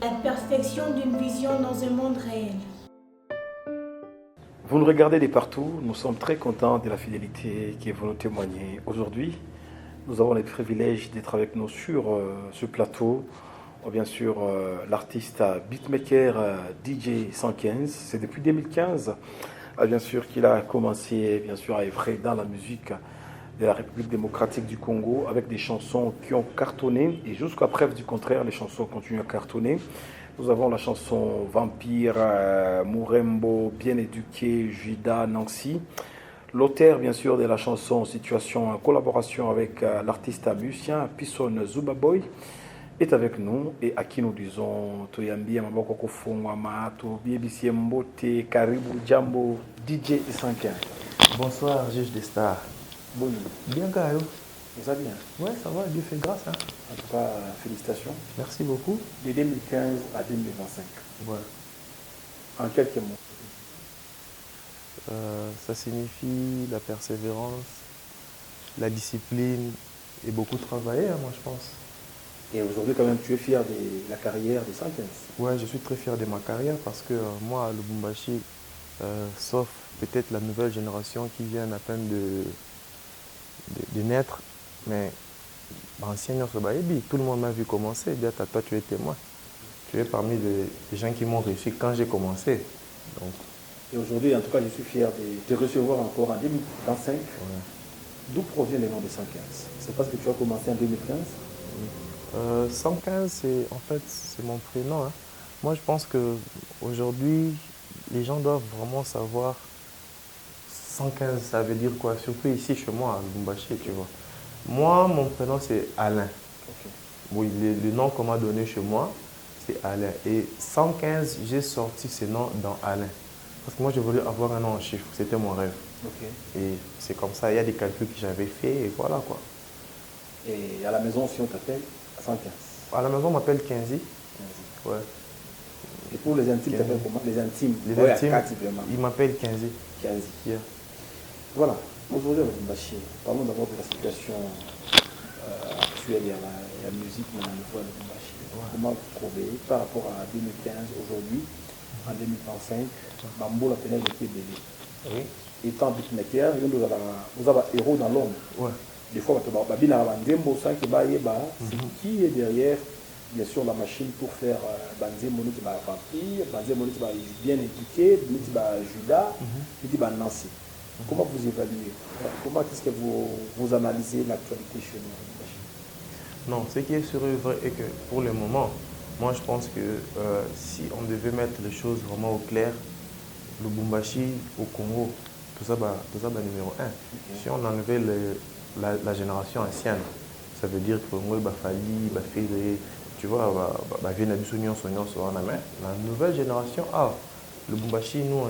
la perfection d'une vision dans un monde réel. Vous nous regardez de partout, nous sommes très contents de la fidélité que vous nous témoignez. Aujourd'hui, nous avons le privilège d'être avec nous sur ce plateau. Bien sûr, l'artiste beatmaker DJ 115, c'est depuis 2015 bien sûr qu'il a commencé bien sûr à œuvrer dans la musique de la République démocratique du Congo avec des chansons qui ont cartonné et jusqu'à preuve du contraire, les chansons continuent à cartonner. Nous avons la chanson Vampire, Mourembo, Bien éduqué, Judas, Nancy. L'auteur, bien sûr, de la chanson Situation en collaboration avec l'artiste musicien Pisson Zubaboy est avec nous et à qui nous disons Toyambi Maboko Kofungwa Mato, Biebisi Mbote, Karibu Jambo, DJ 115. Bonsoir, juge des stars. Bonjour. Bien, Gaël. Ça va bien? Ouais, ça va, Dieu fait grâce. Hein. En tout cas, félicitations. Merci beaucoup. De 2015 à 2025. Ouais. En quelques mots. Ça signifie la persévérance, la discipline et beaucoup travailler, hein, moi je pense. Et aujourd'hui, quand même, tu es fier de la carrière de 115? Ouais, je suis très fier de ma carrière parce que moi, le Lubumbashi, sauf peut-être la nouvelle génération qui vient à peine de naître, mais ancien tout le monde m'a vu commencer. Bien, toi, tu es témoin. Tu es parmi les gens qui m'ont réussi quand j'ai commencé. Donc, et aujourd'hui, en tout cas, je suis fier de te recevoir encore en 2025. Ouais. D'où provient le nom de 115? C'est parce que tu as commencé en 2015? 115, c'est mon prénom. Hein. Moi, je pense qu'aujourd'hui, les gens doivent vraiment savoir 115, ça veut dire quoi? Surtout ici, chez moi, à Lubumbashi, tu vois. Moi, mon prénom, c'est Alain. Okay. Oui, le nom qu'on m'a donné chez moi, c'est Alain. Et 115, j'ai sorti ce nom dans Alain. Parce que moi, je voulais avoir un nom en chiffres. C'était mon rêve. Okay. Et c'est comme ça. Il y a des calculs que j'avais faits et voilà quoi. Et à la maison, si on t'appelle 115? À la maison, on m'appelle 15. Ouais. Et pour les intimes, tu t'appelles comment? Les intimes? Les intimes, ils m'appellent 15. 15. Yeah. Voilà. Aujourd'hui, avec Mbaché, parlons d'abord de la situation actuelle et à la musique dans le niveau de Mbaché. Ouais. Comment vous trouvez par rapport à 2015, aujourd'hui, en 2025, Bambo la pénètre de Kébélé. Oui. Étant beatmaker, vous avez un héros dans l'ombre. Ouais. Des fois, c'est qui est derrière, bien sûr, la machine pour faire Banzembo qui va Vampire, Banzembo qui va bien éduqué, Judas, qui va Nancy. Comment vous évaluez? Comment est-ce que vous analysez l'actualité chez nous? Non, ce qui est sûr et vrai est que pour le moment, moi je pense que si on devait mettre les choses vraiment au clair, le Lubumbashi au Congo, tout ça numéro 1. Okay. Si on enlevait la génération ancienne, ça veut dire que Congo va Fali, va Fédé, tu vois, va venir sur la main. La nouvelle génération, le Lubumbashi, nous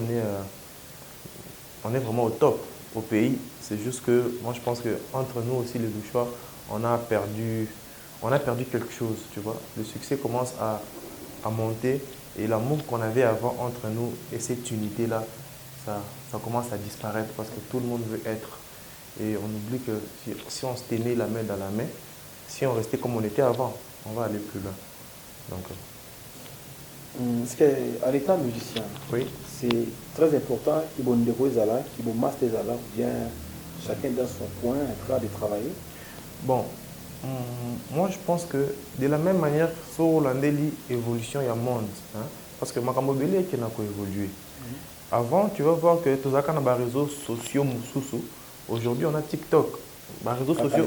on est vraiment au top au pays. C'est juste que moi je pense qu'entre nous aussi les Douchois, on a perdu quelque chose, tu vois. Le succès commence à monter et l'amour qu'on avait avant entre nous et cette unité-là, ça commence à disparaître parce que tout le monde veut être. Et on oublie que si on se tenait la main dans la main, si on restait comme on était avant, on va aller plus loin. Donc, parce qu'en étant musicien, oui, c'est très important qu'il y ait des choses qu'il y ait master bien chacun dans son coin en train de travailler. Bon, moi je pense que de la même manière, sur l'évolution, il y a monde. Hein? Parce que Makamobele qui n'a pas évolué. Avant, tu vas voir que tous les réseaux sociaux, aujourd'hui on a TikTok. Les réseaux sociaux,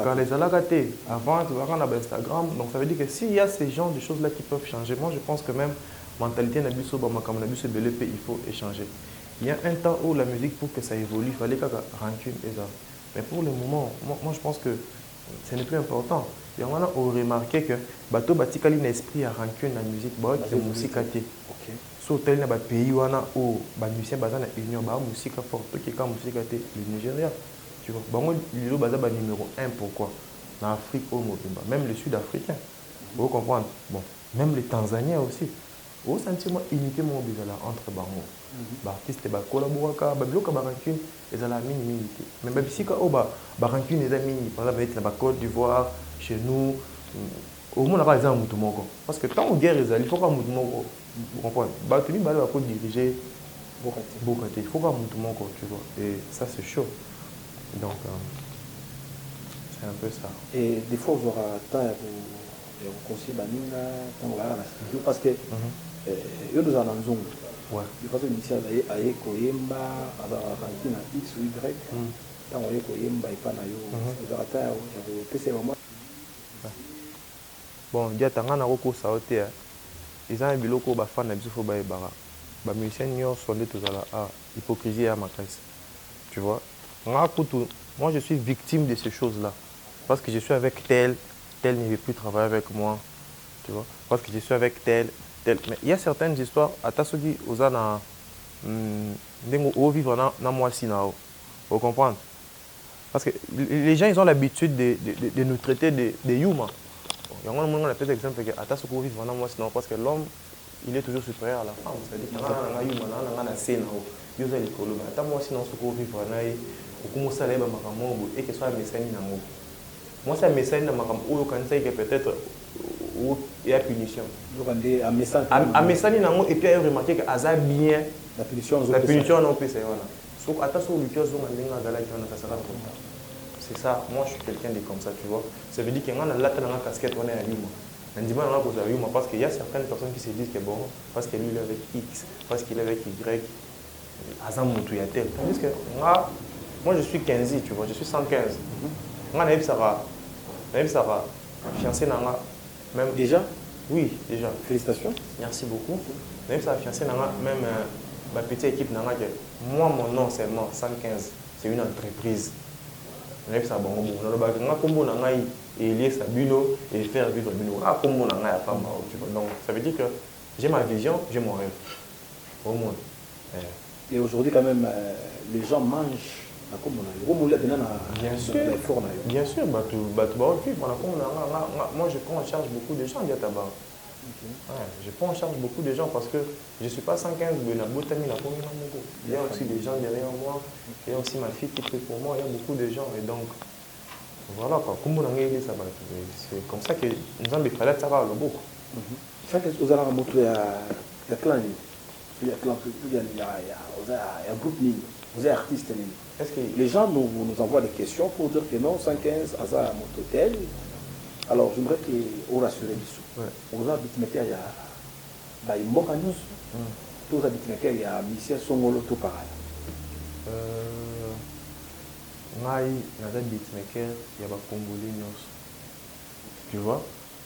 quand les alagatés, avant, tu vois qu'on a Instagram. Donc ça veut dire que s'il y a ces genres de choses-là qui peuvent changer, moi je pense que même mentalité il faut échanger. Il y a un temps où la musique, pour que ça évolue, il fallait qu'il y ait rancune et ça. Mais pour le moment, moi je pense que ce n'est plus important. Et on a remarqué que bateau batikali un esprit à rancune la musique, qui est musique athée. So tel na ba pays wana o ba musicien bazana union ba musique forte qui est musique athée le Nigeria. Tu vois, bango lilo baza ba numéro 1 pourquoi? En Afrique au Mobimba, même les Sud-Africains. Vous comprenez? Bon, même les Tanzaniens aussi. Au sentiment unité mon bizala entre bango. Artiste ba collaboraka ba bloka ba rancune et la minimité. Mais ba bisika o ba rancune et mini par exemple avec la Côte d'Ivoire chez nous au moins là exemple mutu moko parce que tant guerre il faut pas mutu moko comprendre batuni bale va diriger Bokate il faut pas mutu moko tu vois et ça c'est chaud donc c'est un peu ça et des fois vous aura temps ya conseiller baninga tant là parce que yo nous en nzongo ouais de façon initiale aye koyemba azalaka na x ou y ntango aye koyemba epa na yo ezalaka ta ya kopesa mama bon dia tanga na kokosa o te eza na biloko oyo bafani na biso fo bayebaka bamusicien nyonso nde tozala hypocrisie ya makasi tu vois nga kutu moi je suis victime de ces choses là parce que je suis avec tel ne veut plus travailler avec moi tu vois parce que je suis avec tel mais il y a certaines histoires ata soki oza na ndenge ovivre na mwasi na o vous comprendre parce que les gens ils ont l'habitude de nous traiter de yuma on a peut-être exemple que ata soki ovivre na mwasi na o parce que l'homme il est toujours supérieur à la femme c'est-à-dire que yuma na na se na o yoza likolo mais ata mwasi na soki ovivre na ye okomosala yeba makambo bo et que soit mesani nango moi ça mesani na makambo oyo kanisa que peut-être il y a punition. À Messani, et puis il a remarqué que Aza bien la punition non peut c'est voilà. Sauf attention c'est ça. Moi je suis quelqu'un de comme ça tu vois. Ça veut dire qu'il y a une casquette on est à Yuma. On dit pas on Yuma parce qu'il y a certaines personnes qui se disent que bon parce que lui il est avec X, parce qu'il est avec Y, Aza Moutou ya tel. Tandis que moi je suis 15 tu vois, je suis 115. Moi Naïb Sarah fiancé nanga. Même déjà? Oui, déjà. Félicitations. Merci beaucoup. Même ça a fiancé, même ma petite équipe, moi, mon nom seulement, 115, c'est une entreprise. Même ça, bon, et lier sa bulo et faire vivre bulo. Donc, ça veut dire que j'ai ma vision, j'ai mon rêve. Au moins. Et aujourd'hui, quand même, les gens mangent. Bien sûr, moi je prends en charge beaucoup de gens à Diataba. Je prends en charge beaucoup de gens parce que je ne suis pas 115, il y a aussi des gens derrière moi, il y a aussi ma fille qui prie pour moi, il y a beaucoup de gens et donc voilà quoi. C'est comme ça que nous avons des frères ça va le beaucoup. Ça que vous allez montrer à clan, il y a un groupe vous êtes artiste. Est-ce que les gens nous envoient des questions pour dire que non, 115, Aza à mon hôtel. Alors, j'aimerais que vous rassurez les on a bitmeter, il y a une moque à nous. Tous les bitmeter, il y a Michel Songolo tout pareil. Il y a des bitmakers, il y a des Congolais. Tu vois?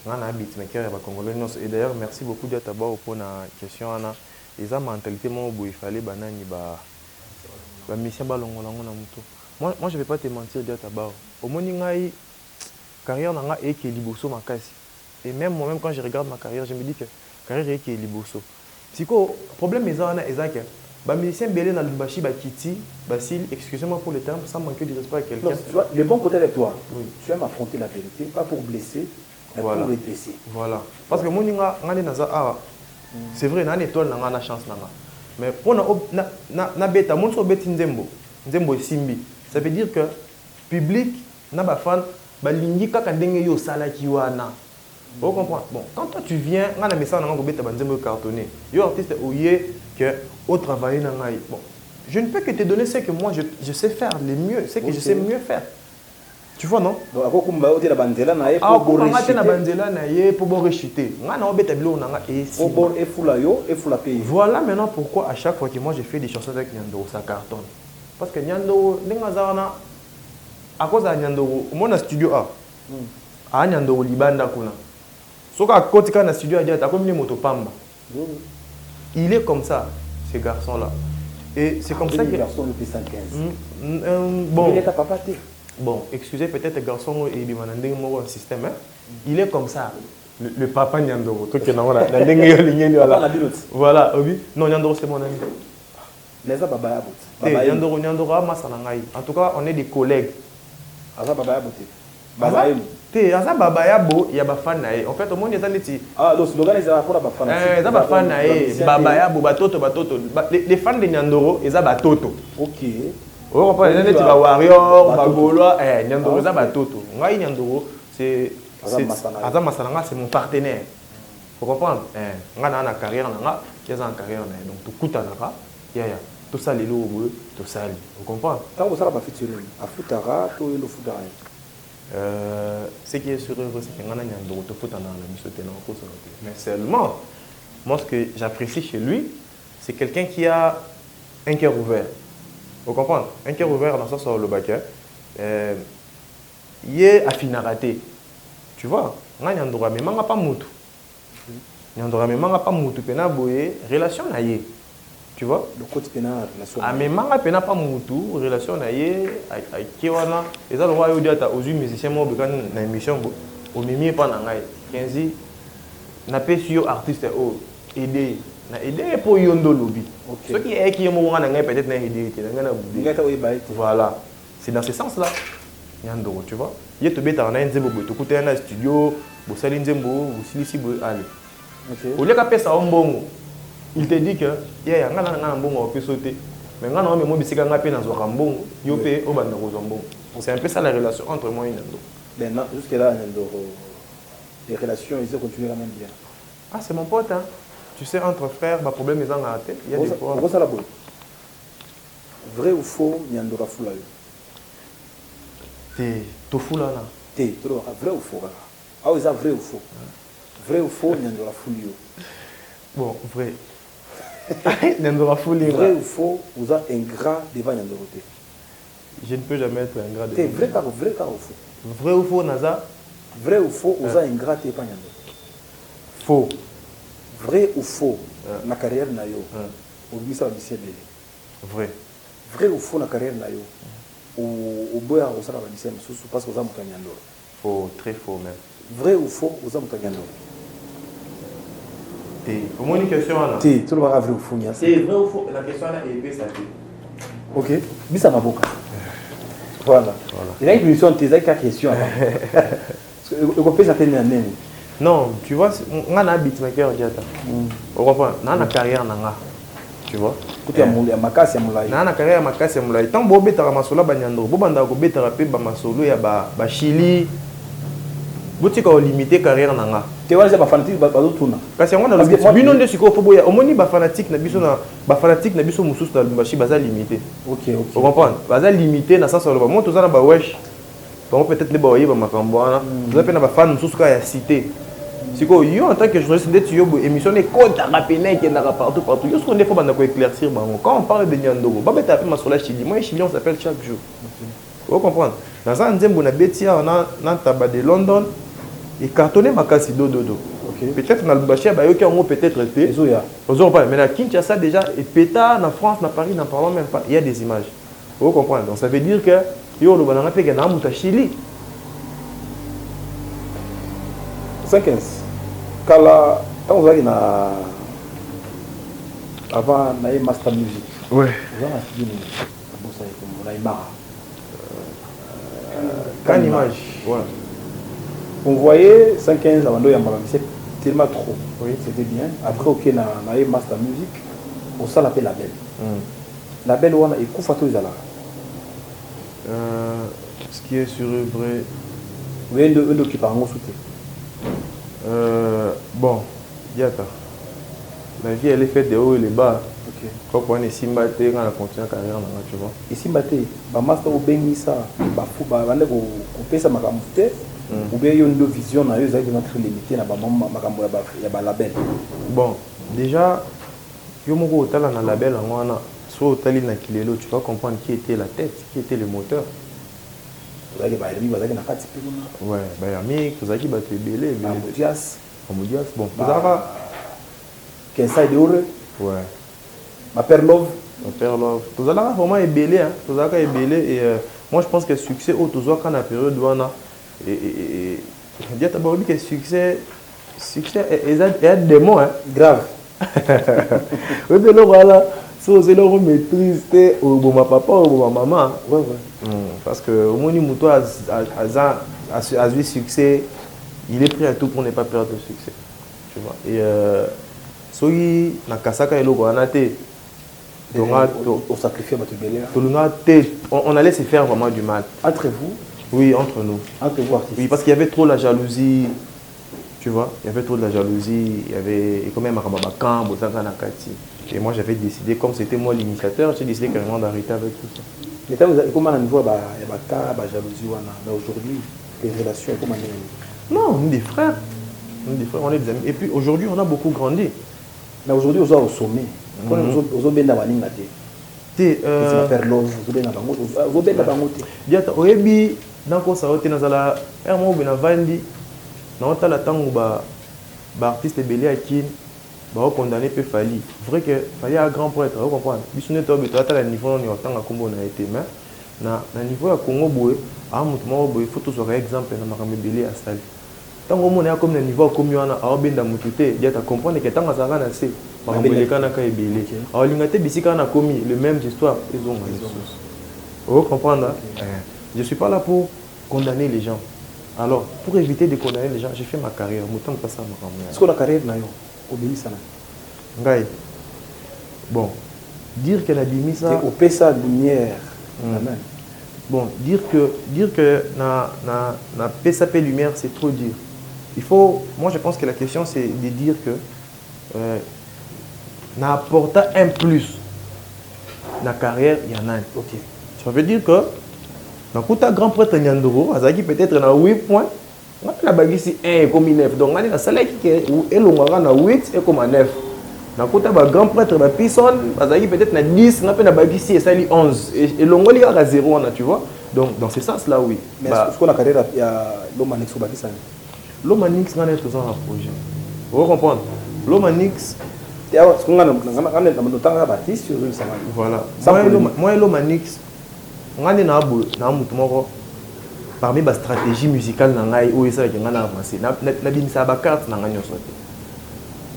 Il y a des bitmakers, il y a des Congolais. Et d'ailleurs, merci beaucoup Diataba pour la question. Ils ont une mentalité où il fallait banani ba. Moi, je ne vais pas te mentir, Diataba. Au moins, la carrière est liboso makasi. Et même moi-même, quand je regarde ma carrière, je me dis que la carrière est liboso. Le problème est que les musiciens belés dans le bachi, Kiti, Basile, excusez-moi pour le terme, sans manquer de respect à quelqu'un. Le bon côté de toi, tu aimes affronter la vérité, pas pour blesser, mais pour redresser. Voilà. Parce que moi, c'est vrai, il y a une étoile, il y a une chance. Mais pour na beta mon so beti nzembo simbi ça veut dire que public na ba fan ba lingi kaka ndenge yo sala ki wana vous comprenez bon quand toi tu viens nga na message na ngo beta ba nzembo cartonné yo artiste ouye que au travailler na ngai bon je ne peux que te donner ce que moi je sais faire le mieux ce que je sais mieux faire tu vois non donc akokumba oti na bandela na ye pour rechuter nga na obeta bilo na nga et pour efula yo efula pays voilà maintenant pourquoi à chaque fois que moi je fais des chansons avec Nyandoro ça cartonne parce que Nyandoro ndinga zana à cause de Nyandoro mon studio a Nyandoro libanda kuna soka kotika na studio a dia ta comme moto pamba il est comme ça ce garçon là et c'est comme ça que garçon depuis 115 bon il est ta papa. Bon, excusez peut-être garçon et un système. Hein? Il est comme ça. Le papa Nyandoro. Voilà, non, Nyandoro c'est mon ami. Nyandoro, en tout cas, on est des collègues. Aza Babayabo, il y a Bafan. En fait, au monde, il y a des ah, le slogan est pour la Bafan. Babayabo, Batoto. Les fans de Nyandoro, ils ont Batoto. Ok. Oh, tu vas Warrior, Bagolois, Nyandoro, ça Batoto. Nyandoro, c'est Aza Masananga, c'est mon partenaire. Vous comprenez? On a une carrière, il y a une carrière. Donc, tout coûte à la tout ça, les lots, tout ça. Vous comprenez? Quand vous avez fait à Futara, tout le Futara. Ce qui est sûr, c'est qu'on a un foot en mais seulement, moi, ce que j'apprécie chez lui, c'est quelqu'un qui a un cœur ouvert. Vous comprenez? Un cœur ouvert dans le sens où le bac, il est affinaraté. Tu vois? On a un droit, mais on n'a pas moutou. On a un droit, pas moutou. Relation naïe. Tu vois? Le côté pénal, relation. Ah, mais manga pena pas moutou, relation naïe, avec Kiwana. Et ça, le roi, il y a aux musiciens, moi, dans l'émission, au mimi, pas dans l'aïe. 15 ans, n'a pas sur artiste, aider. Na aider pour yondo lobby. Ce qui est qui est moi, peut-être n'a aidé. Voilà. C'est dans ce sens-là. Yandoro, tu vois? Il y a tout bête en un zébo, tu coûtes un studio, vous salez un zébo, vous silissez, vous allez. Au lieu qu'à ça, bon, il te dit que, il y a un bon, on peut sauter. Mais quand on a un bicycle, on a dans un bon, il y a un bon. C'est un peu ça la relation entre moi et Nando. Maintenant, jusque-là, les relations, ils ont continué la même bien. Ah, c'est mon pote, hein? Tu sais, entre frères, le problème est dans la tête. Il y a des fois. Vrai ou faux, Nyandora Foulayo? T'es tofu là. T'es vrai ou faux? Ah oui, ça vrai ou faux? Vrai ou faux, Nyandora Foulayo? Bon, vrai. Nyandora Foulayo. Vrai ou faux, vous avez un gras devant Nyandora? Je ne peux jamais être un gras devant. T'es vrai ou faux? Vrai ou faux, Naza? Vrai ou faux, vous avez un gras devant Nyandora? Faux. Vrai ou faux, na carrière na yo, au bisa wa bisi bele. Vrai. Vrai ou faux na carrière na yo, au boya au sala wa bisi msusu parce que vous avez mutanyandoro. Faux, très faux même. Vrai ou faux, vous avez mutanyandoro. Au moins une question là. Ti, tout le monde vrai ou faux nia. C'est vrai ou faux, la question là est épée ça. OK, bisa maboka. Voilà. Il y a une question tes avec question là. Le copé ça fait nani? Non, tu vois, on a un beatmaker, on comprend, on a une carrière, tu vois. Écoute, il y a ma casse, il y a une carrière, ma casse, il y a tant de bêta masolo, banyando, bobanda ko bêta rapé, masolo, il y a ba Chili. Boutique a limité carrière nanga. Tu vois, c'est pas fanatique, pas d'autres tourna. Parce que on a le binon de suko, faut boya. Au moins, ba fanatique na biso na, ba fanatique na biso musus na lumbashi, baza limité. OK. On comprend, baza limité na sens sur le bas. Moi, tout ça na ba wesh. Peut-être les baoye ba makamboana. Vous avez na ba fan musus ka ya cité. Si quoi, en tant que journaliste, une émission est contre la pénale qui est partout. Yo, ce qu'on est faut éclaircir. Quand on parle de Nyandoro, on va mettre ma sur la Chili. Moi, Chili, on s'appelle chaque jour. Vous comprenez? Dans un deuxième, on a Betia, on a tabac de London et cartonné ma casse dodo. Peut-être on a le bâché, qui ont peut-être été. Mais à Kinshasa déjà, et pétard, en France, en Paris, n'en parlons même pas. Il y a des images. Vous comprenez? Donc ça veut dire que yo, le banana fait qu'il y a un Chili. 115. Kala, quand vous avez avant d'aller master music. Ouais. Vous avez fini on a marre. Quelle image? Ouais. On voyait 115 avant de c'est tellement trop. Oui. C'était bien. Après, ok, on a eu master music. On s'en appelle label. Label on a écouté Fatou Izala. Ce qui est sur vrai. Oui, un qui part en soutien. Bon, Diata. La vie elle est faite de haut et de bas. Ok. Quand on est simbaté, quand on continue la carrière, tu vois. Et simbaté, bah master au bengi ça, bah fou, bah on est au couper ça makamute, ou bien il y a une vision na yo ça qui va être limité na bah makambo ya ba label. Bon, déjà, yo moko otala na label ngwana, soit otali na kilelo, tu vas comprendre qui était la tête, qui était le moteur. Vous allez bah lui, vous allez na kati pe kuna. Ouais, bah Yami, vous allez battre belé, Amodias, bon, vous avez Kensa de Ore. Ouais. Ma père Love. Ma père Love. Vous allez vraiment ébélé, hein. Vous allez ébélé et moi je pense que le succès au tout quand la période où on a et dire d'abord que succès est des mots hein. Grave. Oui mais là voilà, si vous allez maîtriser au bon ma papa ou bon ma maman. Ouais. Parce que au moins ni toi a vu succès, il est prêt à tout pour ne pas perdre le succès. Tu vois. Et soyi na kasaka eloko anate on sacrifie votre belé. On allait se faire vraiment du mal. Entre vous, Oui, entre nous. Entre vous artistes. Oui, parce qu'il y avait trop la jalousie. Tu vois, il y avait trop de la jalousie. Il y avait quand même Makamba, Botanga Nakati. Et moi, j'avais décidé, comme c'était moi l'initiateur, j'ai décidé carrément d'arrêter avec tout ça. Mais comment on niveau il y a la jalousie, mais aujourd'hui, les relations, comment non, on est des frères. On est des amis. Et puis aujourd'hui, on a beaucoup grandi. Mais aujourd'hui, on est au sommet. On est bien dans la ligne. oyebi nakosa ote nazala mo bena vandi na otala tango ba artiste belé akine ba condamné pe Fally vrai que Fally a grand prêtre vous comprendre biso ne to beto atala niveau ni otanga kombo na été mais na niveau ya Congo boye a mutu mo boye faut toujours exemple na makambe belé à sali tango mona comme na niveau comme wana a benda mutu te dia ta comprendre que tango zaka na se makambe le kana ka ebelé a lingate bisika na komi le même histoire ils ont vous comprendre je suis pas là pour condamner les gens. Alors, pour éviter de condamner les gens, j'ai fait ma carrière. Est-ce que la carrière n'a pas eu? Bon, dire qu'elle a dit ça... Au PSA lumière. Bon, dire que na PSA lumière, c'est trop dire. Il faut... Moi, je pense que la question, c'est de dire que n'a apporté un plus dans la carrière, il y en a un. Ok. Ça veut dire que Nakuta grand prêtre Nyandoro, Azaki peut-être na 8 points. On a bagisi 1 comme 9. Donc on a salaki que elongara na 8 et comme 9. Nakuta ba grand prêtre ba Pisson, Azaki peut-être na 10, on a na bagisi et sali 11 et longoli à 0 là, tu vois. Donc dans ce sens là oui. Mais est-ce qu'on a carrière il y a l'Omanix au Bakistan. L'Omanix on est toujours un projet. Vous comprenez? L'Omanix voilà. Moi l'Omanix ngani na mutu moko parmi ba stratégie musicale na ngai o esa ke ngana avancer na bimisa ba carte na nganyo sote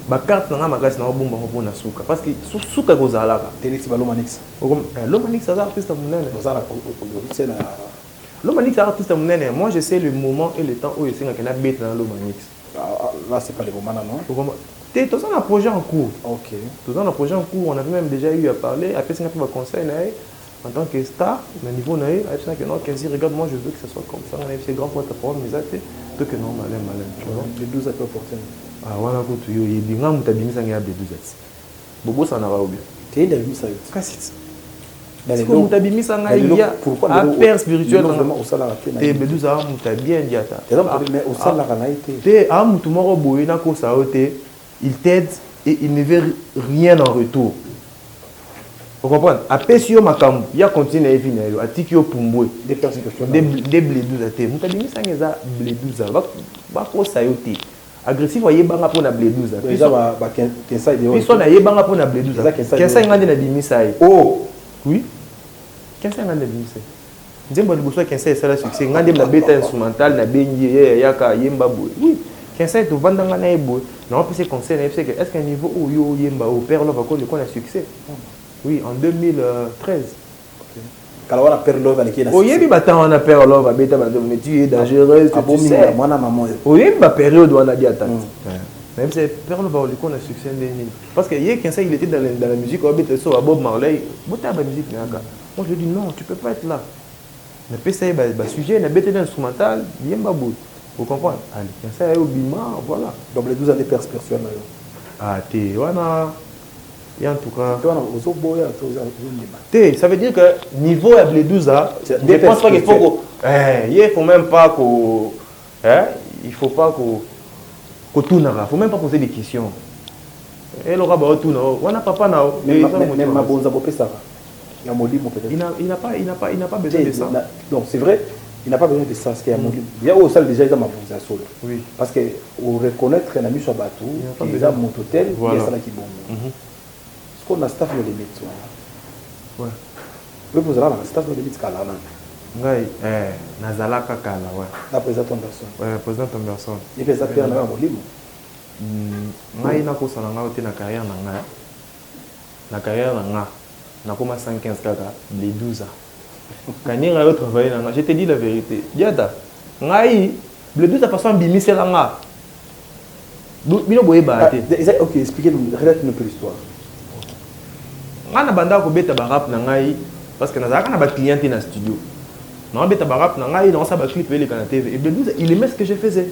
ba carte na ngama kasi na bomba ko na suka parce que suka ko zalaka tenix ba Lomanix Lomanix ça artiste munene Lomanix artiste munene moi je sais le moment et le temps où esa ke na bête na Lomanix là c'est pas le moment non t'es tous un projet en cours. OK tous un projet en cours on avait même déjà eu à parler après c'est un peu conseil en tant que star, le niveau naïf, regarde, moi je veux que ce soit comme ça. On a fait grand point de parole, mais ça, c'est que non, malin. Les 12 à peu porter. Ah, voilà, tu y a des gens qui ont mis ça, il y a des 12 à Bobo, ça n'a pas oublié. Tu es dans le ça. Qu'est-ce que tu as mis ça, il y a un père spirituel. Tu es B12 à Mouta bien dit. Mais au sein de la canalité. Tu es à Moutoumoro Boyna Kosaote, il t'aide et il ne veut rien en retour. Vous comprenez? Après, si vous avez continué à venir, à Tikio Pumbwe, des blédous à terre. Vous avez mis ça, vous avez blédous à terre. Agressif, vous avez pour la blédous à terre. Puis, on a eu pour la blédous à terre. Qu'est-ce que vous avez mis ça? Oh! Oui? Qu'est-ce que vous avez mis ça? Vous avez dit que c'est un succès. Vous avez dit que instrumental, vous avez dit que oui. Qu'est-ce que vous avez dit que est-ce qu'un niveau où vous avez père là, va un succès? Oui, en 2013. Quand on a perdu l'homme avec qui il a succès. Oui, on a perdu l'homme avec tu es dangereuse. Oui, ma période où on a dit attends. Même si perdu l'homme avec qui on a succès. Parce que hier, quand il était dans la musique, on était sur Bob Marley. Moi, je lui dis non, tu ne peux pas être là. Mais puis, c'est un sujet, il y a un instrumental, il y a un babou. Vous comprenez? Allez, quand ça est au bima, voilà. Donc, les 12 années perspectives. Ah, tu vois, et en tout cas, ça veut dire que niveau à Blédouza, je pense pas qu'il faut il faut même pas qu'on il faut pas qu'on tourne là, faut même pas poser des questions. Et le rabat tout non, on n'a pas na même ma bonza bopé ça. Il n'a pas besoin de ça. Donc c'est vrai, il n'a pas besoin de ça parce qu'il y a Molimo. Il y a aussi déjà dans ma bonza solo. Oui. Parce que au reconnaître un ami sur bateau, il a mon hôtel, il y a ça qui bon. On a staff de limite. Ouais. Vous avez un staff de limite Kalana. Oui, Nazalaka Kala, ouais. La présidente en personne. Ouais, présidente en personne. Et puis ça fait un Molimo. Ngai na kosa na ngao te na carrière na nga. Na carrière na nga. Na koma 115 kaka, les 12 ans. Quand il a travaillé na nga, je te dis la vérité. Diata. Ngai, les 12 ans façon bimisé la nga. Bino boye ba te. OK, expliquez-nous, relate-nous un peu l'histoire. Ngana banda ko beta ba rap na ngai parce que nazaka na ba client na studio. Non, mais rap, dans sa clip, il TV. Et Bledouza, il aimait ce que je faisais.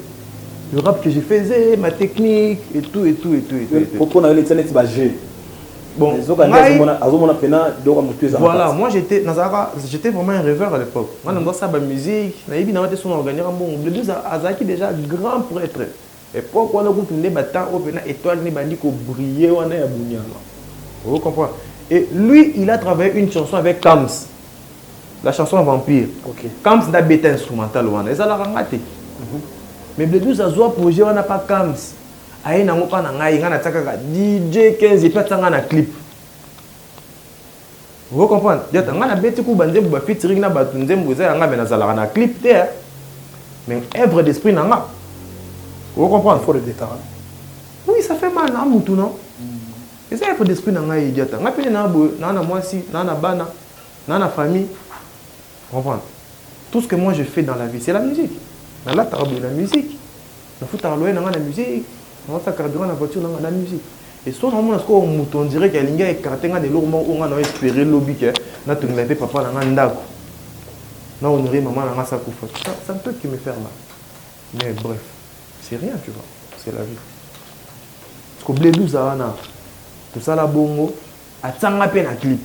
Le rap que je faisais, ma technique, et tout. Pourquoi on a eu les ténèbres bagés? Bon, voilà, moi j'étais vraiment un rêveur à l'époque. Moi, dans sa musique, son organisation, Bledouza Azaki déjà grand prêtre. Et pourquoi on a continué à battre étoile n'est bandit qu'on brillait on est à Bougnama. Vous comprenez? Et lui, il a travaillé une chanson avec Kams. La chanson Vampire. Okay. Kams n'a bêté instrumental on est la rangaté. Mais Bledouza a projet on n'a pas Kams. Aïe n'a pas ngai ngana tsaka DJ 15 et pas un clip. Vous comprenez? Il y a un bête qui bandé pour featuring na batunzem vous avez un zala na clip there. Mais œuvre d'esprit n'a pas. Vous comprenez? Il faut le détail. Oui, ça fait mal à Moutou, non? Et ça, il faut d'esprit dans la idiot. On a payé dans la moitié, dans la bana, dans la famille. Vous comprenez? Tout ce que moi je fais dans la vie, c'est la musique. Dans la table, la musique. Dans le foot, dans la musique. Dans la carburant, dans la voiture, dans la musique. Et soit on dirait qu'il y a des gens qui ont des lourds où on a espéré le lobby, on a tout le papa dans un dago. On a honoré maman dans sa couffe. C'est un truc qui me fait mal. Mais bref. C'est rien, tu vois. C'est la vie. Parce que Bledouza, tout ça, la bongo, a tsanga peine à clip.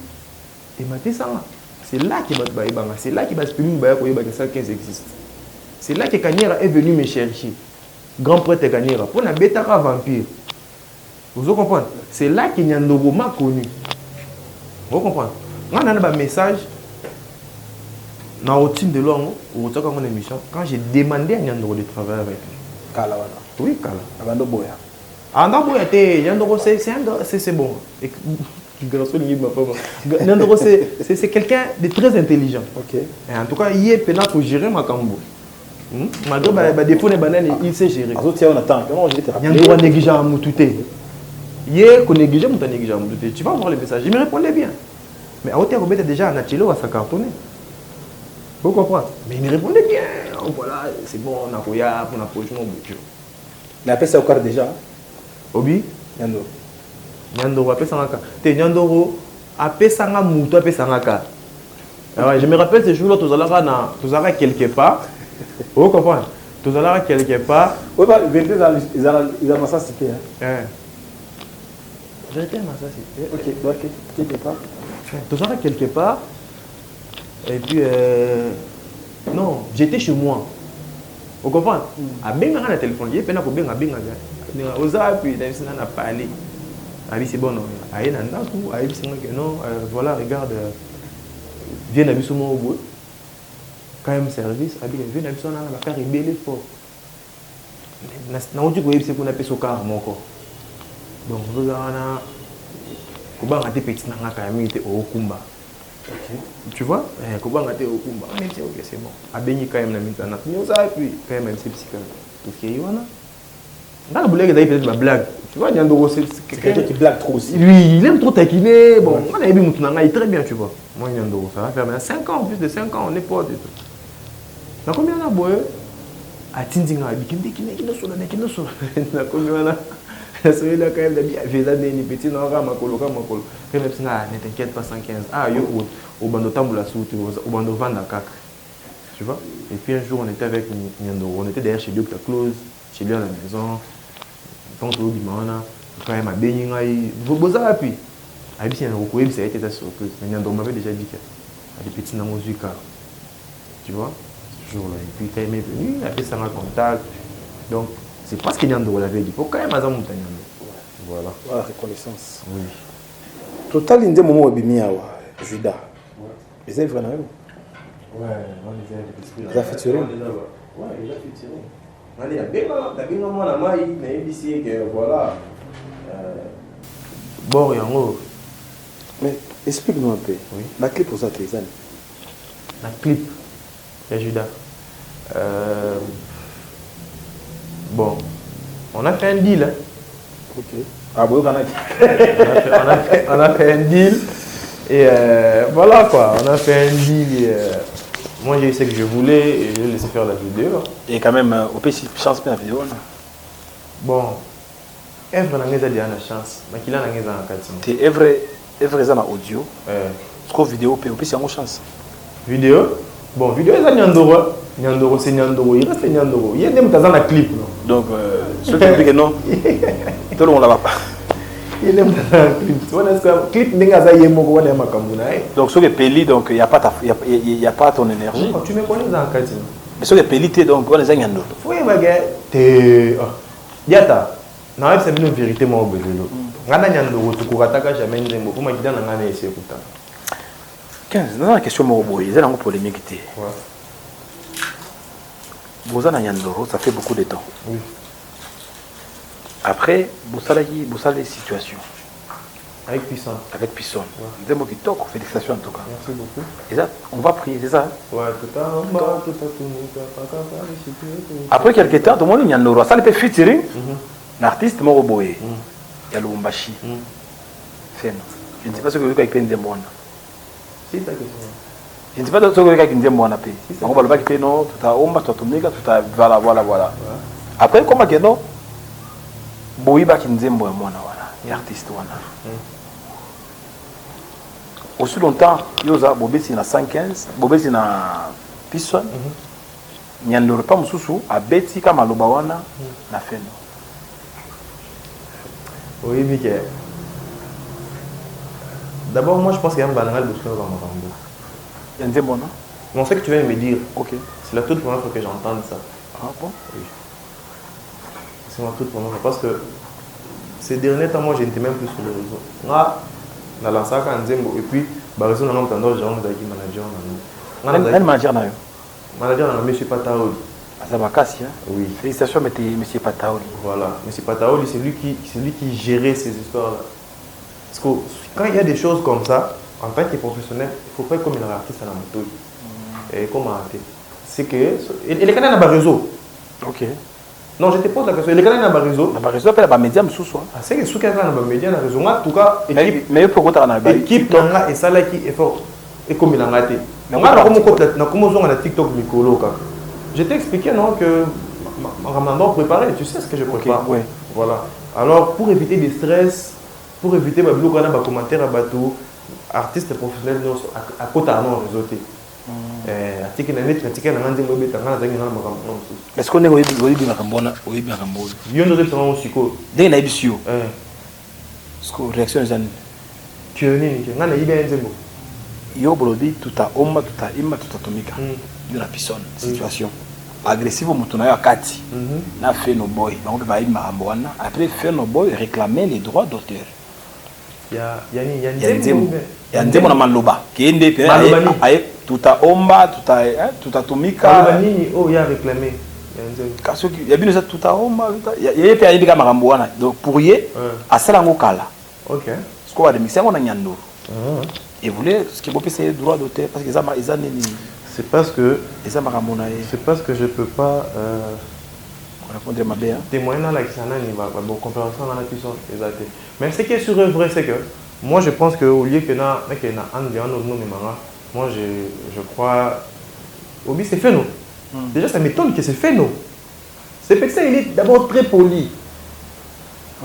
Et maintenant, c'est là qu'il va se battre. C'est là qu'il va se battre pour que ça existe. C'est là que Kanyera est venu me chercher. Grand prêtre Kanyera. Pour la bêta vampire. Vous comprenez? C'est là qu'il y a un nouveau m'a connu. Vous comprenez? On a un message. Dans le team de l'homme, quand j'ai demandé à Nyandoro de travailler avec lui. Kala. Oui, Kala. Abando Boya. Andabo c'est bon. Nyandoro c'est quelqu'un de très intelligent. OK. Et en tout cas, il est pénal pour gérer ma cambo. Malgré défaut des bananes, il sait gérer. On attend. Comment je vais te rappeler? Nyandoro néglige à Moutouté. Il est qu'on néglige à Moutouté. Tu vas voir le message. Il me répondait bien. Mais à hauteur, on déjà un atelier à sa cartonner. Vous comprenez? Mais il me répondait bien. Voilà, c'est bon, on a Koya, on a projet, mon budget. Il a appelé ça au quart déjà. Obi? Nyandoro. Nyandoro, appelé ça en cas. Nyandoro, appelé ça en mouton, appelé ça en cas. Je me rappelle ce jour-là, tu allais quelque part. Vous comprenez? Tu allais quelque part. Oui, ils ont ça cité. Vérité, ça cité. Ok, quelque part. Tu allais quelque part. Et puis, non, j'étais chez moi. Vous comprenez? À bien un téléphone, il y a peine à bien à bien. Aux appuis, on a parlé. C'est bon, non, voilà, regarde, viens à Bissou au bout. Quand même service, viens à Bissou, on a faire rebelle fort. On dit qu'on appelle ce car mon corps. Donc, vous avez un petit peu au Kumba. Tu vois? Comment on a été au combat? On dit ok, c'est bon. A béni quand même la maintenant. Nous ça puis quand même c'est psychologue. Tout ce qui est là. Dans la blague d'ailleurs peut-être ma blague. Tu vois, Nyandoro c'est quelqu'un qui blague trop aussi. Lui, il aime trop taquiner. Bon, on a vu maintenant, il est très bien, tu vois. Moi Nyandoro, ça va faire maintenant 5 ans, plus de 5 ans, on est potes et tout. Dans combien on a boy? À Tindinga, il dit qu'il est sur la combien on a? Celui-là, quand même, j'ai des petits non, ne t'inquiète pas, 115. Ah, au bando tamboula soute, au bando vanda cac. Tu vois? Et puis un jour, on était avec Nyandoro, on était derrière chez lui, close, chez lui à la maison. Quand on dit, quand même, à Béninga, vous avez appuyé. À Bissi, on a été surprise. Mais Nyandoro m'avait déjà dit qu'il y a des petits dans musique. Tu vois? Ce jour-là. Et puis, quand il est venu, il a fait ça en contact. Donc, c'est pas ce que Nyandoro l'avait dit. Pourquoi il m'a dit voilà. Voilà, reconnaissance. Oui. Total, il y a un moment où il y a Judas. Ils ont vraiment. Ouais, on les a featurés. Ouais, il a featuré. Il y a bien moment là, moi, il m'a dit que voilà. Bon, il y a un mot. Mais explique-nous un peu. Oui. La clip pour ça, tes années. La clip, il y a Judas. Bon, on a fait un deal. Hein. Ok. Ah bon, on a fait un deal. Et voilà quoi, on a fait un deal. Et, moi j'ai eu ce que je voulais et j'ai laissé faire la vidéo. Et quand même, on peut chance pour la vidéo. Bon, Evre n'a pas de chance, mais qu'il a une chance. C'est Evre est en audio. Ce qu'on vidéo, on peut aussi avoir chance. Vidéo? Bon, vidéo est à Nyandoro. Nyandoro, c'est Nyandoro. Il reste Nyandoro. Il y a des gens dans la clip. Donc, ceux qui disent que non, tout le monde ne va pas. Il y a des gens dans la clip. Clip n'est pas donc, ceux qui payent, donc il n'y a pas ton énergie. Tu me connais dans la cantine. Mais ceux qui payent, donc, on est à Nyandoro. Oui, mais Yata, c'est une vérité, moi, au Bézélo. Ngana Nyandoro, tu cours attaquer jamais Nzembo. Pour moi, je dis dans la essayer écoutant. 15, dans la question, moi, il y a une polémique. Vous avez Nyandoro, ça fait beaucoup de temps. Oui. Après, vous avez les situations. Avec Pisson. Avec Pisson. Vous avez qui toque, félicitations en tout cas. Merci beaucoup. Et ça, on va prier, c'est ça? Ouais, tout à l'heure, tout à après quelques temps, tout le monde Nyandoro. Ça, il peut featuring. L'artiste Moroboé. Il y a Lubumbashi. Je ne sais pas ce que vous avez avec Nzembo. C'est ta question. Je ne sais pas ce que vous avez avec Nzembo. On va le faire non, tout à Omba, tout à Tomika, tout à voilà. Après, comment que non? Boïba qui Nzembo est moi, l'artiste. Aussi longtemps, Yosa, Bobé, c'est na 115, Bobé, c'est na Pisson. Nyandoro pas Moussou, à Betty, comme à Lobawana, na Feno. Oui, Mickey. D'abord, moi, je pense qu'il y a un banal de ce dans mon tambour. Il y a un Nzembo, non? Non, ce que tu viens de me dire, ok. C'est la toute première fois que j'entends ça. Ah bon? Oui. C'est la toute première fois parce que ces derniers temps, moi, je n'étais même plus sur le réseau. Moi, dans la salle, et puis, bah, réseau, on a entendu, j'ai un manager. Un manager, non? Manager, on a M. Pataoli. Azabakasi, hein? Oui. Félicitations, M. Pataoli. Voilà. M. Pataoli, c'est lui qui gérait ces histoires-là. Parce que quand il y a des choses comme ça, en tant que professionnel, il ne faut pas être comme un artiste à la moto. Et comme artiste. C'est que. Et les canaux dans le réseau. Ok. Non, je te pose la question. Les canaux dans le réseau. Dans le réseau, après, les médias, sous soi. C'est que ceux qui sont dans le média, dans le réseau. En tout cas, mais pourquoi tu as un équipe et ça là qui est fort. Et comme il a raté. Mais on a commencé à TikTok Mikolo. Je t'ai expliqué non que Ramadan préparé, tu sais ce que je prépare. Oui. Voilà. Alors pour éviter des stress, pour éviter des commentaires à bateau, artistes professionnels à côté à non réseauté. Est-ce qu'on est au début Macambona, au début Macambo? Il y a une réaction aussi. Dès qu'il y a une réaction, tu es né, tu es né, yo bolobi tout à Omba, tout à Ima, tout à Tomika. Il y a une situation agressive au mouton à Kati. Na fait nos boys, donc va y Maramboana. Après faire nos boys réclamer les droits d'auteur. Il y a un démon à Maloba qui est indépendant. Tout à Omba, tout à Tomika. Oh, il y a réclamé. Il y a bien tout à Omba, il y a des gens Maramboana. Donc pour y à Salangokala. Ok. Ce qu'on a demixé, on a Nyandoro. Et vous voulez ce qui est c'est le droit d'auteur parce qu'ils ont c'est parce que je ne peux pas témoigner dans la compréhension dans la puissance. Mais ce qui est sûr et vrai, c'est que moi je pense qu'au lieu que moi je crois Obi c'est fait nous. Déjà ça m'étonne que c'est fait nous. C'est parce qu'il est d'abord très poli.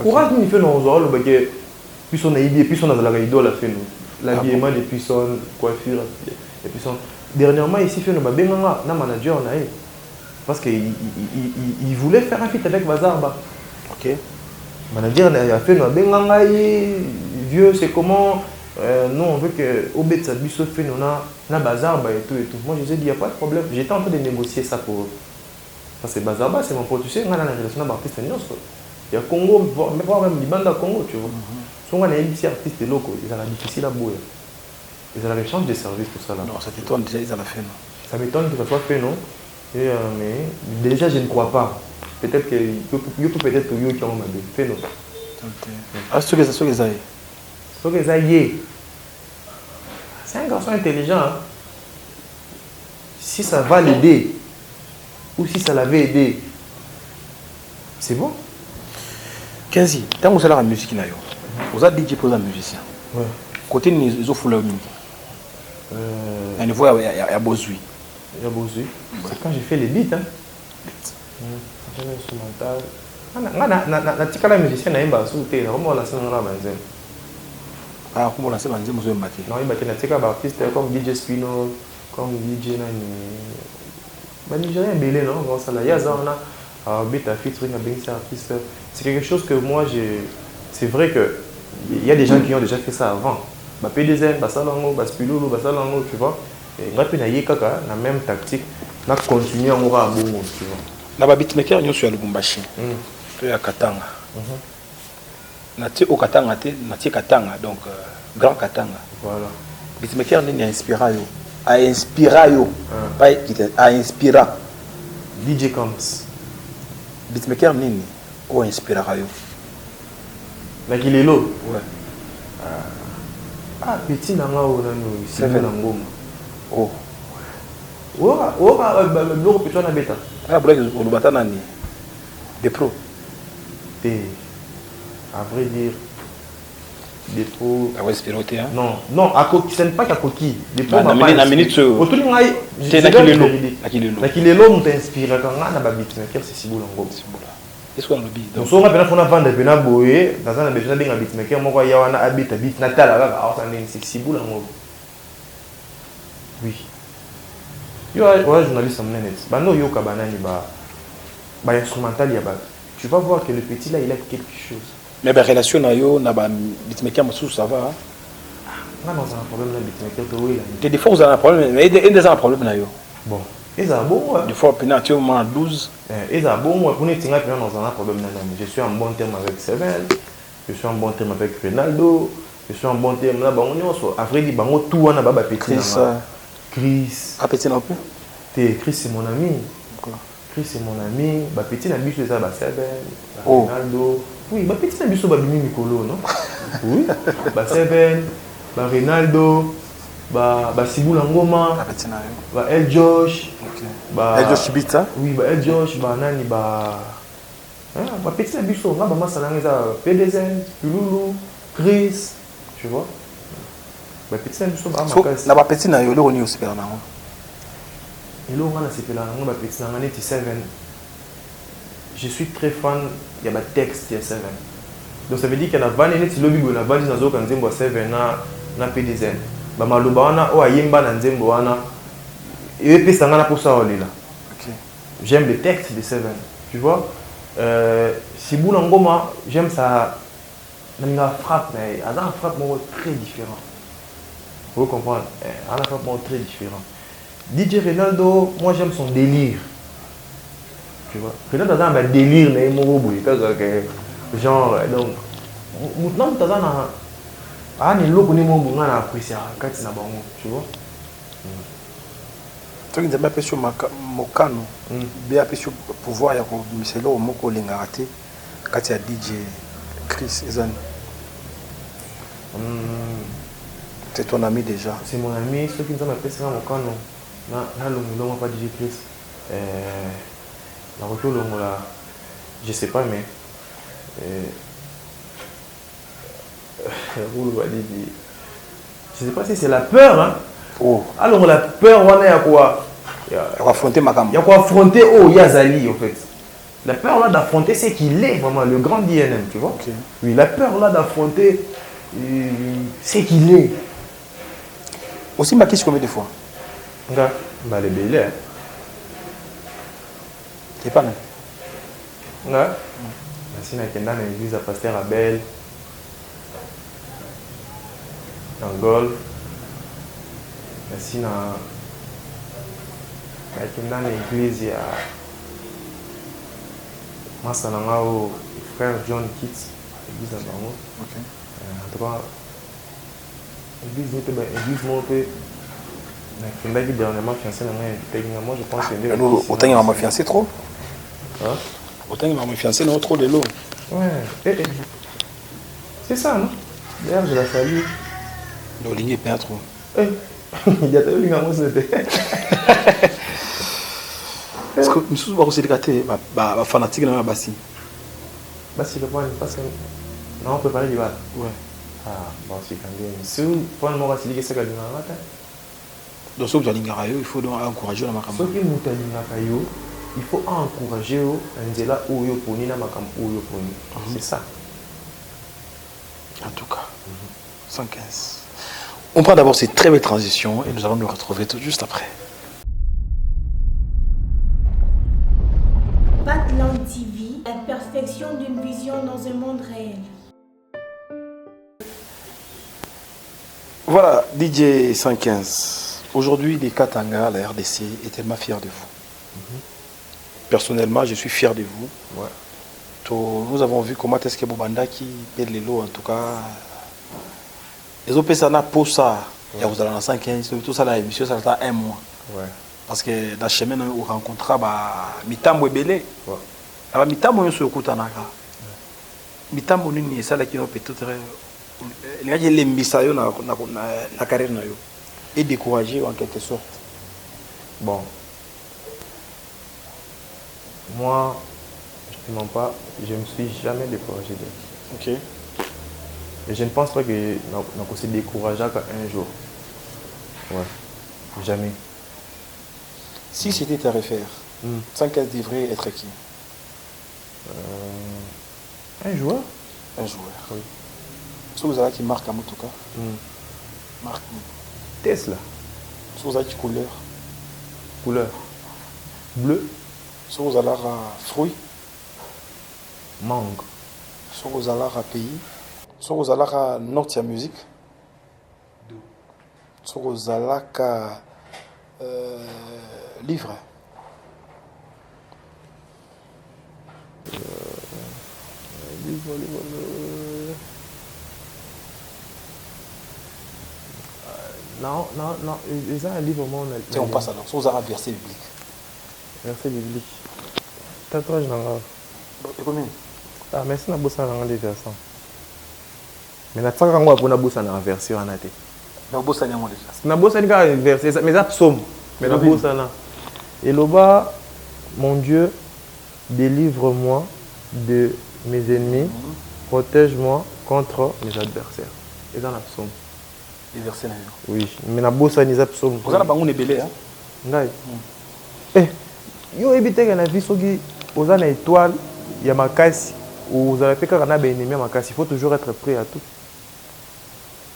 Courage nous fait nos rôles parce que puis on a idée puis on a la idole à faire nous. L'habillement des puissants, coiffure, des puissants. Dernièrement, ici, il y a un manager, parce qu'il voulait faire un feat avec Bazarba. Ok. Le manager a fait un vieux, c'est comment nous, on veut que Obed Sabiso fait un Bazarba et tout. Moi, je lui ai dit, il n'y a pas de problème. J'étais en train de négocier ça pour eux. Parce que Bazarba, c'est mon pote. Tu sais, on a une relation avec l'artiste. Il y a Congo, même Libanda Congo, tu vois. Si on a un artiste local, il est difficile à bouger. Ils ont la change de service pour ça là. Non, ça t'étonne déjà, ils ont fait non. Ça m'étonne que ça soit fait non. Et, mais déjà je ne crois pas. Peut-être que peut-être que yo qui ont fait non. Ah, c'est ce que ça y est. Ce que ça y est. C'est un garçon intelligent. Hein. Si ça va l'aider ou si ça l'avait aidé, c'est bon. 15 ans, tant que vous avez la musique, vous avez DJ pour un musicien. Ouais. Côté ils ont foulé au niveau. À niveau, il y a Bozui. Il y a Bozui. C'est quand j'ai fait les beats. Hein. J'ai un instrumental. Je suis musicien, je suis ah, comment on l'a fait, vous avez battu. Non, il y a des artistes comme DJ Spino, comme DJ Nigérien belé, non? Bon, ça là, il y a ça, on a bêta featuring avec ces artistes. C'est quelque chose que moi, c'est vrai qu'il y a des gens qui ont déjà fait ça avant. Bah, PDZ, bah, Salango, bah, Spilolo, bah, Salango, tu vois. Et moi, puis, la même tactique, on a continué à mourir à bon, tu vois. Na ba beatmaker nyo sur Lubumbashi. To ya Katanga. Na ti o Katanga te, na ti Katanga donc grand Katanga. Voilà. Beatmaker ni inspira yo. A inspira yo. Pas a inspira. DJ Combs. Beatmaker nini o inspira yo. Na Kilelo. Ouais. Ah, petit nanga o nanu, c'est na ngoma. Oh. Bloko petit na beta. Ah, blague au Lubata nani. Des pros. À vrai dire, des pros. Ah ouais, inspiroté hein. Non, non, ce n'est pas qu'à coquille. Des pros. Na minute sur. Autour de moi, c'est na Kilelo. Na Kilelo on t'inspire quand on a ba beatmaker c'est Sibula ngoma. Est-ce qu'on a le beat? Donc so on a pena fona vendre pena boye, dans un besoin d'un beatmaker moko ya wana habite beat na tala kaka au sanding c'est Sibula ngoma. Oui. Yo ouais journaliste amnenet. Ba no yo ka banani ba instrumental ya ba. Tu vas voir que le petit là il a quelque chose. Mais la relation na yo na ba beatmaker masu ça va. Non, non, c'est un problème là beatmaker to oui là. Des fois vous avez un problème mais il y a un problème na yo. Bon, et ça bon ouais. Des fois penalty au moins 12. Et ça bon ouais pour nous tinga pena dans un problème là. Je suis en bon terme avec Seven. Je suis en bon terme avec Ronaldo. Je suis en bon terme là ba on nyonso. Après dit bango tout wana ba petit na. Chris. Ah petit non plus. Chris c'est mon ami. Chris c'est mon ami. Ba petit na biso ça ba Seven. Ronaldo. Oui, ba petit na biso ba bimi Mikolo non. Oui. Ba Seven, ba Ronaldo, ba Sibula Ngoma. Ah petit na yo. Ba El Josh. OK. Ba El Josh Bita. Oui, ba El Josh, ba nani ba ba petit na biso nga ba masala ngeza PDZ, Pululu, Chris, tu vois. Ba petit na biso ba makasi. Na ba petit na yo le roni aussi pela na. Et là, on a ba petit na ngani T7. Je suis très fan, il y a des textes T7. Donc ça veut dire qu'il y a des vannes qui sont là, vannes qui sont là, 7 na PDZ. Ba maloba wana o ayemba na nzembo wana. Et puis ça ngana pour ça là. OK. J'aime les textes de 7. Tu vois Sibula Ngoma, j'aime ça. La frappe, mais elle a une frappe très différente. Vous comprenez? Elle a une frappe très différente. DJ Ronaldo, moi j'aime son délire. Tu vois, Ronaldo a un délire, mais il genre, donc, maintenant tu as un apprécié, tu vois. Tu as un peu sur Mokano, bien peu sur pouvoir, il y a un peu Moko Lingaraté, quand il y a DJ Chris Ezan. C'est ton ami déjà. C'est mon ami, ceux qui nous ont appelé c'est Mokano. Non, pas DJ Chris. La retour là, je sais pas, mais. Je sais pas si c'est la peur, hein. Oh. Alors la peur, on a quoi? Il y a affronter Makam. Il y a quoi affronter Yazali en fait. La peur là d'affronter c'est qu'il est vraiment le grand DNM, tu vois. Okay. Oui, la peur là d'affronter c'est qu'il est. Aussi Makis combien de fois? Bah les belles. C'est pas mal. Ouais. Merci Nakenda dans l'église à Pasteur Abel. Angol. Merci Nakenda dans l'église à Massananga au frère John Kitts, l'église à Bango. OK. En tout cas, l'église monte. Nakenda qui dernièrement fiancé moi je pense que nous autant il m'a fiancé trop. Hein? Autant il m'a fiancé non trop de l'eau. Ouais. C'est ça, non? D'ailleurs, je la salue. Le ligne est pas trop. Il y a tellement de choses. Parce que nous sommes aussi gâtés, fanatique dans la bassine. Bassi le point, parce que non, on peut parler du bal. Ouais. Ah, bon, c'est quand même. Si vous prenez mon racine, c'est que donc ce que vous allez il faut donc encourager la makambo. Ce qui nous dit il faut encourager Angela Oyo Poni na makam Oyo Poni. C'est ça. En tout cas. 115. On prend d'abord cette très belle transition et nous allons nous retrouver tout juste après. Patland TV, la perfection d'une vision dans un monde réel. Voilà, DJ 115. Aujourd'hui, les Katanga, la RDC, est tellement fiers de vous. Personnellement, je suis fier de vous. Ouais. Nous avons vu comment est-ce que Bobanda qui pète les lots, en tout cas. Les autres personnes pour ça, il y a vous allez dans 115, tout ça, la émission, ça a un mois. Ouais. Parce que dans le chemin, on rencontrera Mitambo et Belé. Ouais. Alors, Mitambo, on se écoute en Aga. Mitambo, c'est ça qui peut-être. Les gens qui ont la carrière et découragé en quelque sorte. Bon. Moi, je ne te mens pas, je ne me suis jamais découragé. Ok. Et je ne pense pas que je suis découragé qu'un jour. Ouais. Jamais. Si c'était à refaire, 115 devrait être qui? Un joueur. Un joueur. Oui. Si vous avez qui marque à Motoka, marque Tesla. si vous avez qui couleur, Couleur. Bleu. si vous avez fruit, Mangue. si vous avez pays, si vous avez Nortia musique, si vous avez livre. Non, ils ont un livre au monde. On passe alors, si vous avez verset biblique. Verset biblique. Tatouage dans Et combien? Ah, merci na bossa dans les versets. Mais na tsaka ngwa pona bossa na verset wana te. Na bossa nyango déjà. Na bossa ni ka verset mais ça psaume. Mais na bossa na. Et là-bas, mon Dieu, délivre-moi de mes ennemis, protège-moi contre mes adversaires. Et dans la psaume. Les versets là. Oui, mais na bossa ni za psaume. Vous avez bango nebelé hein. Ngai. Eh, yo ebite que na vie soki oza na étoile, il y a makasi ou vous avez fait quand on a bien aimé makasi, il faut toujours être prêt à tout.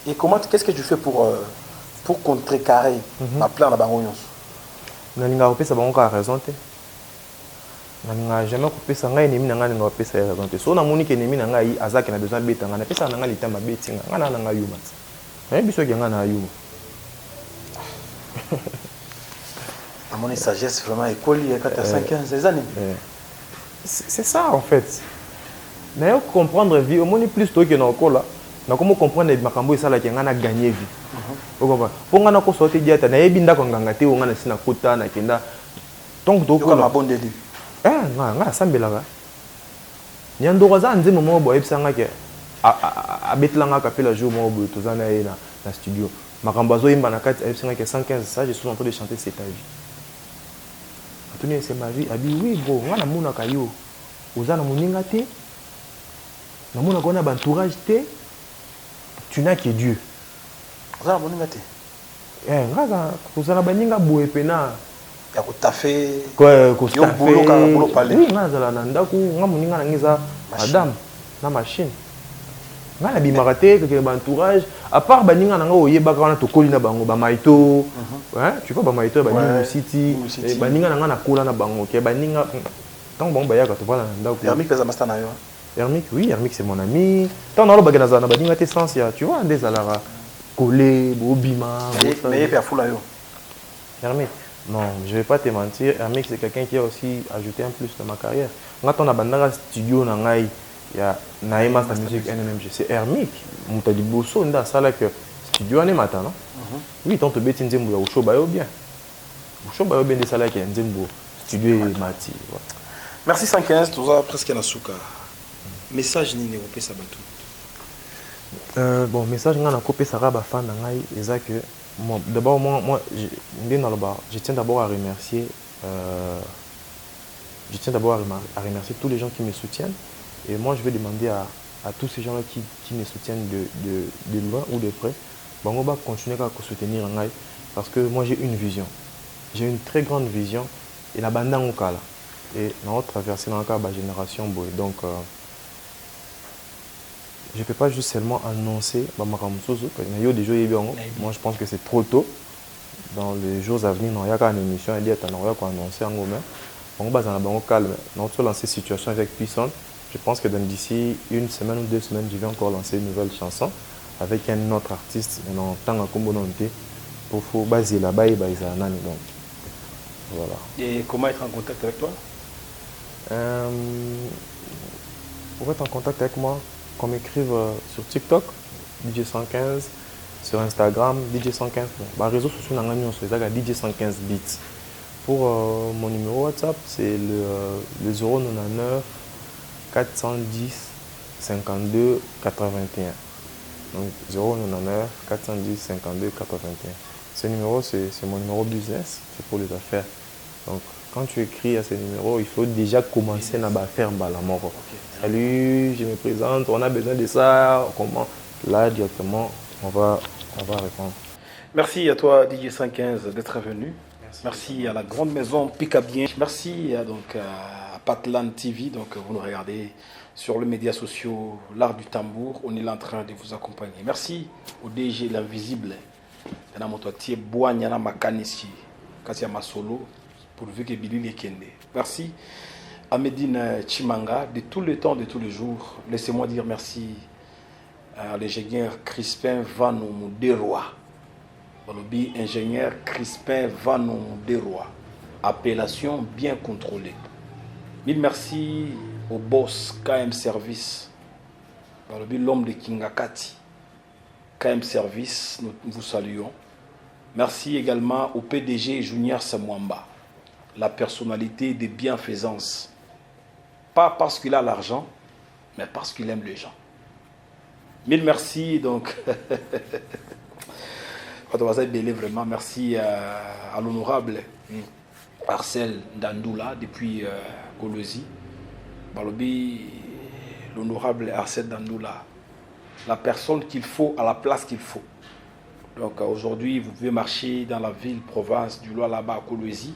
Et comment qu'est-ce que tu fais pour contrecarrer ma plan na bango nyonso? Nalinga kopesa bango ka raison te. Nalinga jamais kopesa ngai ennemi na ngai na kopesa raison te. So na moni ke ennemi na ngai azaki na besoin beta ngai na pesa na ngai litama beti ngai na ngai yuma. Na biso ke ngai na yuma. À mon sagesse vraiment école il y a 4-5-15 années. C'est ça en fait. Mais comprendre vie, au moins plus tôt que dans le là. Na comment comprendre makambo ça là qui ngana gagner vie. Vous comprenez? Pour ngana ko sortir diata na yebinda ko nganga te ngana sina kota na kenda. Donc do ko na bon délit. Nga sambela ga. Nyando za nzimo mo bo ebisanga ke a betlanga kapela jour mo bo tozana na studio. Makambo zo imba na kati ebisanga ke 115 ça je suis en train de chanter c'est ta vie. C'est ma vie. Elle dit oui, bro, on a mon akayo. Vous avez mon ingate. On a mon entourage. Tu n'as que Dieu. Vous avez mon ingate. Vous avez mon ingate boué pena. Il y a tout à fait. Quoi, il y a boulot parler. Oui, on a nanda ku, on a mon ingate ngiza madame na machine. On a bimaraté que entourage. À part baninga nanga oyeba kana to kolina bango ba maito. Hein, tu vois ba maito ba New City, baninga nanga na kola na bango ke baninga tant bon ba yaka to voilà ndako. Hermic pesa master na yo. Hermic, oui, Hermic c'est mon ami. Tant na lo bagana za na baninga te sens ya, tu vois des alara collé, bobima. Mais faire fou là yo. Hermic. Non, je vais pas te mentir, Hermic c'est quelqu'un qui a aussi ajouté un plus dans ma carrière. Quand on a bandara studio na ngai ya Naïma sa musique NMG, c'est Hermic. Moutadi Bosso nda ça là que studio ane matin non. Oui, tant que beti nzembo ya usho bayo bien. Usho bayo bien de ça là que nzembo studio mati. Merci 115, tout ça presque na suka. Message ni ne ça bateau. Bon, message ngana kopé ça ba fan na ngai eza que d'abord moi je tiens d'abord à remercier remercier tous les gens qui me soutiennent. Et moi, je vais demander à tous ces gens-là qui me soutiennent de loin ou de près, on va continuer à soutenir Ngai parce que moi, j'ai une vision. J'ai une très grande vision. Et la bande en Okala. Et on va traverser dans la génération. Donc, je ne peux pas juste seulement annoncer moi je pense que c'est trop tôt. Dans les jours à venir, il y a une émission, il y a annoncer en gourmet. On va calme. Notre lancer situation avec Puissante. Je pense que d'ici une semaine ou 2 semaines, je vais encore lancer une nouvelle chanson avec un autre artiste. En tant que pour baser là-bas et baser à Nani. Donc, voilà. Et comment être en contact avec toi? Pour être en contact avec moi, qu'on m'écrive sur TikTok, DJ115, sur Instagram, DJ115. Bon, réseau social, c'est DJ115 bits. Pour mon numéro WhatsApp, c'est le 099 410 52 81. Donc 099 410 52 81. Ce numéro, c'est mon numéro business, c'est pour les affaires. Donc quand tu écris à ce numéro, il faut déjà commencer à faire la mort. Okay. Salut, je me présente, on a besoin de ça, comment? Là, directement, on va répondre. Merci à toi, DJ115, d'être venu. Merci à la grande maison Picabien. Merci à Patlan TV. Donc, vous nous regardez sur les médias sociaux, l'art du tambour. On est là en train de vous accompagner. Merci au DG L'Invisible. Merci à Medine Chimanga de tout le temps, de tous les jours. Laissez-moi dire merci à l'ingénieur Crispin Vano Mouderoa. Ingénieur Crispin Vano Mouderoa. Appellation bien contrôlée. Mille merci au boss KM Service. L'homme de Kingakati. KM Service, nous vous saluons. Merci également au PDG Junior Samwamba, la personnalité de bienfaisance. Pas parce qu'il a l'argent, mais parce qu'il aime les gens. Mille merci donc. Vraiment, merci à l'honorable Arcel Dandoula depuis Kolosi. L'honorable Arcel Dandoula, la personne qu'il faut à la place qu'il faut. Donc aujourd'hui, vous pouvez marcher dans la ville, province du Loa là-bas à Kolosi.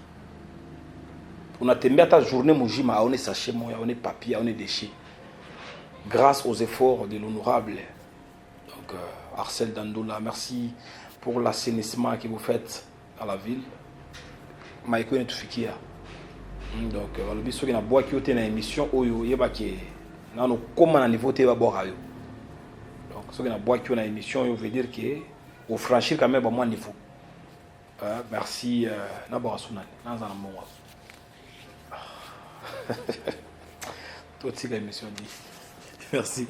On a terminé ta journée, Moujima, on est sachet, on est papier, on est déchets. Grâce aux efforts de l'honorable Arcel Dandoula, merci pour l'assainissement que vous faites à la ville. Maïko est tout fikia. Donc, le biso qui na bois qui était dans l'émission, oyo yeba qui na no comment na niveau te ba boire ayo. Donc, ce qui na bois qui est dans l'émission, on veut dire que au franchir quand même à mon niveau. Merci na boire sunani, na za na mo. Tout ce que l'émission dit. Merci.